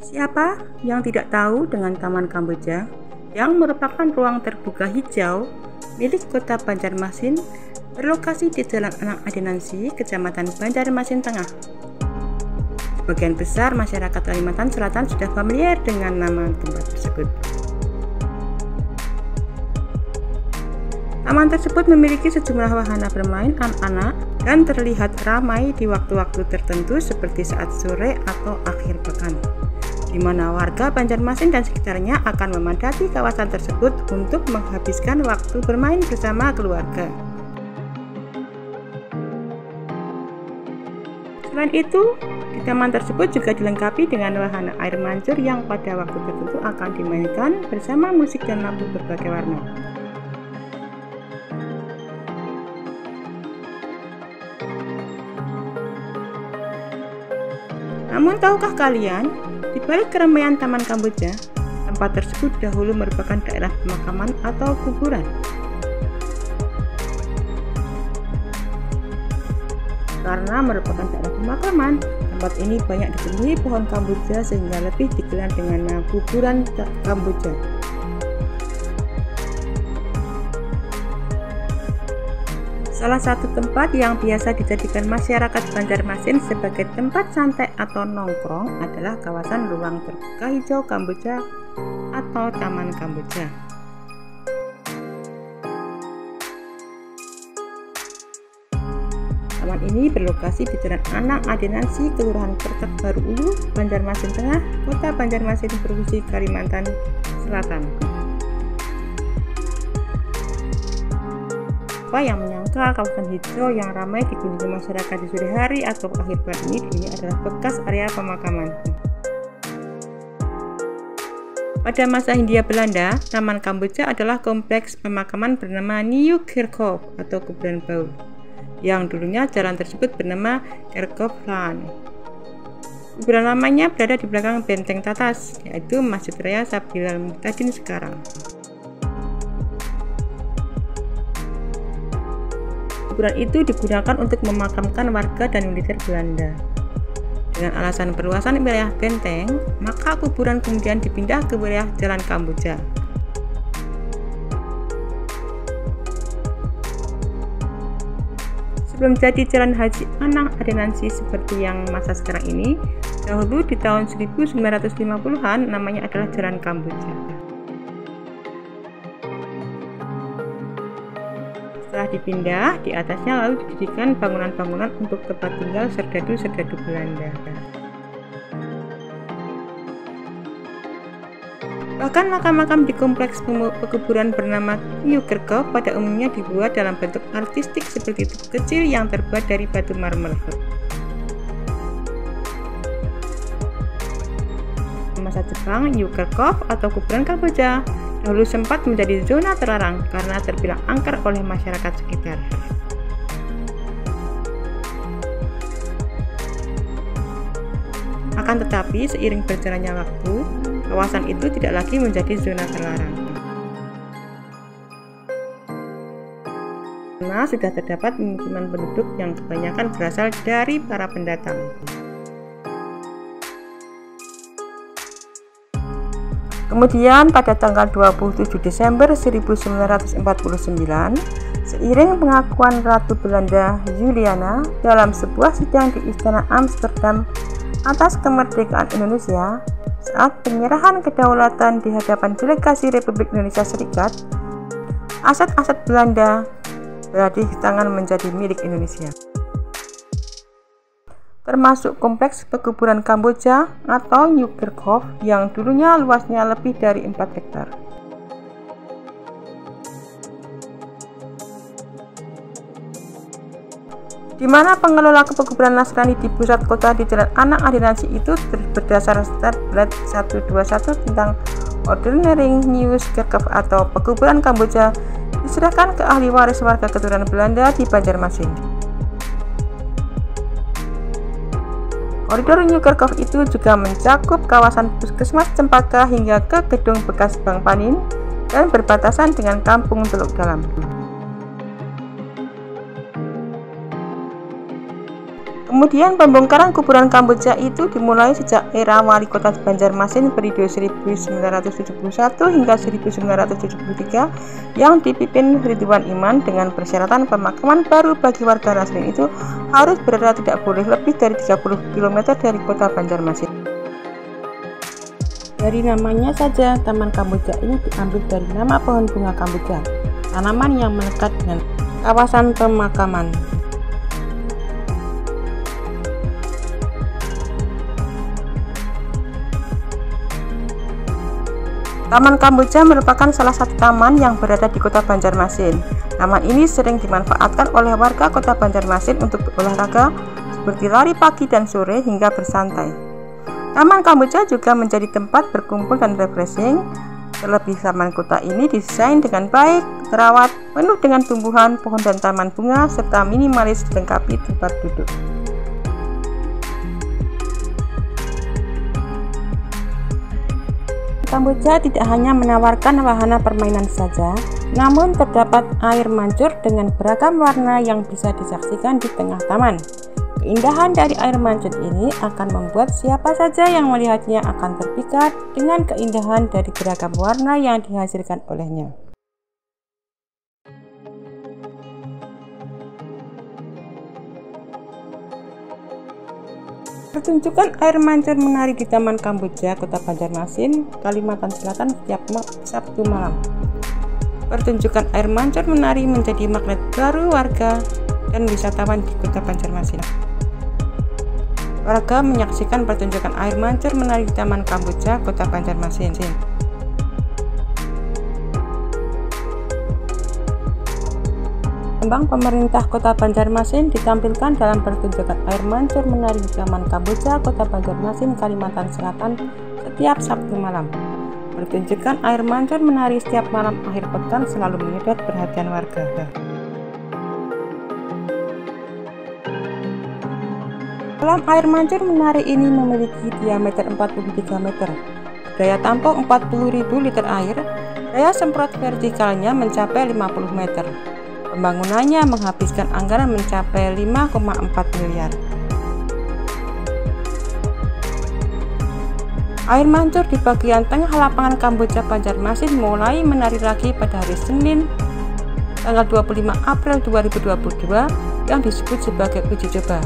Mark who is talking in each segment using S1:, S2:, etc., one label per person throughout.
S1: Siapa yang tidak tahu dengan Taman Kamboja yang merupakan ruang terbuka hijau milik Kota Banjarmasin berlokasi di Jalan Anak Adinansi, Kecamatan Banjarmasin Tengah. Sebagian besar masyarakat Kalimantan Selatan sudah familiar dengan nama tempat tersebut. Taman tersebut memiliki sejumlah wahana bermain anak-anak dan terlihat ramai di waktu-waktu tertentu seperti saat sore atau akhir pekan, di mana warga Banjarmasin dan sekitarnya akan memadati kawasan tersebut untuk menghabiskan waktu bermain bersama keluarga. Selain itu, di taman tersebut juga dilengkapi dengan wahana air mancur yang pada waktu tertentu akan dimainkan bersama musik dan lampu berbagai warna. Namun tahukah kalian, di balik keramaian Taman Kamboja, tempat tersebut dahulu merupakan daerah pemakaman atau kuburan. Karena merupakan daerah pemakaman, tempat ini banyak dipenuhi pohon Kamboja sehingga lebih dikenal dengan nama kuburan Kamboja. Salah satu tempat yang biasa dijadikan masyarakat Banjarmasin sebagai tempat santai atau nongkrong adalah kawasan ruang terbuka hijau Kamboja atau Taman Kamboja. Taman ini berlokasi di Jalan Anak Adinansi, Kelurahan Kertek Baru Ulu, Banjarmasin Tengah, Kota Banjarmasin, Provinsi Kalimantan Selatan. Siapa yang menyangka kawasan hijau yang ramai dikunjungi masyarakat di sore hari atau akhir pekan ini dulunya adalah bekas area pemakaman. Pada masa Hindia Belanda, Taman Kamboja adalah kompleks pemakaman bernama Nieuw Kerkhof atau Kuburan Baru, yang dulunya jalan tersebut bernama Kerkhoflaan. Kuburan lamanya berada di belakang Benteng Tatas, yaitu Masjid Raya Sabilal Muhtadin sekarang. Kuburan itu digunakan untuk memakamkan warga dan militer Belanda. Dengan alasan perluasan wilayah benteng, maka kuburan kemudian dipindah ke wilayah Jalan Kamboja. Sebelum jadi Jalan Haji Anak Adinansi seperti yang masa sekarang ini, dahulu di tahun 1950-an namanya adalah Jalan Kamboja. Setelah dipindah, di atasnya lalu didirikan bangunan-bangunan untuk tempat tinggal serdadu-serdadu Belanda. Bahkan makam-makam di kompleks pekuburan bernama Nieuw Kerkhof pada umumnya dibuat dalam bentuk artistik seperti tugu kecil yang terbuat dari batu marmer. Di masa Jepang, Nieuw Kerkhof atau kuburan Kamboja dahulu sempat menjadi zona terlarang karena terbilang angker oleh masyarakat sekitar. Akan tetapi, seiring berjalannya waktu, kawasan itu tidak lagi menjadi zona terlarang. Karena sudah terdapat pemukiman penduduk yang kebanyakan berasal dari para pendatang. Kemudian pada tanggal 27 Desember 1949, seiring pengakuan Ratu Belanda Juliana dalam sebuah sidang di Istana Amsterdam atas kemerdekaan Indonesia, saat penyerahan kedaulatan di hadapan delegasi Republik Indonesia Serikat, aset-aset Belanda beralih tangan menjadi milik Indonesia, termasuk kompleks pekuburan Kamboja atau Nieuw Kerkhof yang dulunya luasnya lebih dari 4 hektar. Di mana pengelola pekuburan Nasrani di pusat kota di Jalan Anak Adinansi itu berdasar Statblad 121 tentang Ordering Nieuw Kerkhof atau pekuburan Kamboja diserahkan ke ahli waris warga keturunan Belanda di Banjarmasin. Koridor Nieuw Kerkhof itu juga mencakup kawasan Puskesmas Cempaka hingga ke gedung bekas Bank Panin dan berbatasan dengan Kampung Teluk Dalam. Kemudian pembongkaran kuburan Kamboja itu dimulai sejak era Wali Kota Banjarmasin periode 1971 hingga 1973 yang dipimpin Ridwan Iman dengan persyaratan pemakaman baru bagi warga Raselin itu harus berada tidak boleh lebih dari 30 km dari kota Banjarmasin. Dari namanya saja, Taman Kamboja ini diambil dari nama pohon bunga Kamboja, tanaman yang melekat dengan kawasan pemakaman. Taman Kamboja merupakan salah satu taman yang berada di kota Banjarmasin. Taman ini sering dimanfaatkan oleh warga kota Banjarmasin untuk berolahraga seperti lari pagi dan sore hingga bersantai. Taman Kamboja juga menjadi tempat berkumpul dan refreshing. Terlebih taman kota ini didesain dengan baik, terawat, penuh dengan tumbuhan, pohon dan taman bunga, serta minimalis dilengkapi tempat duduk. Kamboja tidak hanya menawarkan wahana permainan saja, namun terdapat air mancur dengan beragam warna yang bisa disaksikan di tengah taman. Keindahan dari air mancur ini akan membuat siapa saja yang melihatnya akan terpikat dengan keindahan dari beragam warna yang dihasilkan olehnya. Pertunjukan air mancur menari di Taman Kamboja, Kota Banjarmasin, Kalimantan Selatan setiap Sabtu malam. Pertunjukan air mancur menari menjadi magnet baru warga dan wisatawan di Kota Banjarmasin. Warga menyaksikan pertunjukan air mancur menari di Taman Kamboja, Kota Banjarmasin. Lambang pemerintah Kota Banjarmasin ditampilkan dalam pertunjukan air mancur menari di Taman Kamboja, Kota Banjarmasin, Kalimantan Selatan setiap Sabtu malam. Pertunjukan air mancur menari setiap malam akhir pekan selalu menyedot perhatian warga. Kolam air mancur menari ini memiliki diameter 43 meter, daya tampung 40.000 liter air, daya semprot vertikalnya mencapai 50 meter. Pembangunannya menghabiskan anggaran mencapai 5,4 miliar. Air mancur di bagian tengah lapangan Kamboja Banjarmasin mulai menari lagi pada hari Senin tanggal 25 April 2022 yang disebut sebagai uji coba.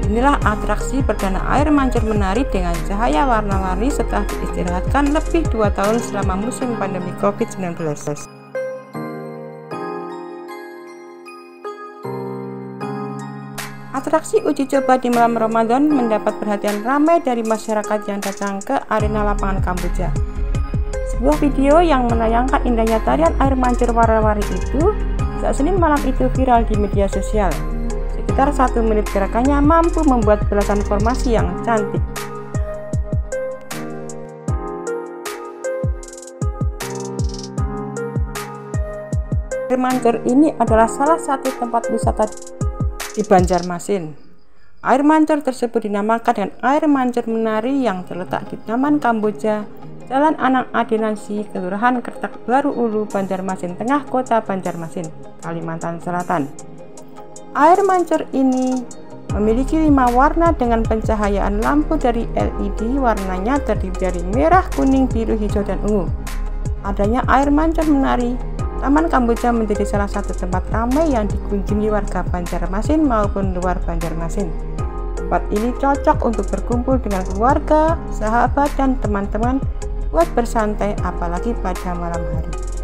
S1: Inilah atraksi perdana air mancur menari dengan cahaya warna-warni setelah diistirahatkan lebih 2 tahun selama musim pandemi COVID-19. Atraksi uji coba di malam Ramadan mendapat perhatian ramai dari masyarakat yang datang ke arena lapangan Kamboja. Sebuah video yang menayangkan indahnya tarian air mancur warna-warni itu saat Senin malam itu viral di media sosial. Sekitar 1 menit gerakannya mampu membuat belasan formasi yang cantik. Air mancur ini adalah salah satu tempat wisata di Banjarmasin. Air mancur tersebut dinamakan dengan air mancur menari yang terletak di Taman Kamboja, Jalan Anang Adenansi, Kelurahan Kertak Baru Ulu, Banjarmasin Tengah, Kota Banjarmasin, Kalimantan Selatan. Air mancur ini memiliki 5 warna dengan pencahayaan lampu dari LED. Warnanya terdiri dari merah, kuning, biru, hijau, dan ungu. Adanya air mancur menari, Taman Kamboja menjadi salah satu tempat ramai yang dikunjungi warga Banjarmasin maupun luar Banjarmasin. Tempat ini cocok untuk berkumpul dengan keluarga, sahabat, dan teman-teman buat bersantai apalagi pada malam hari.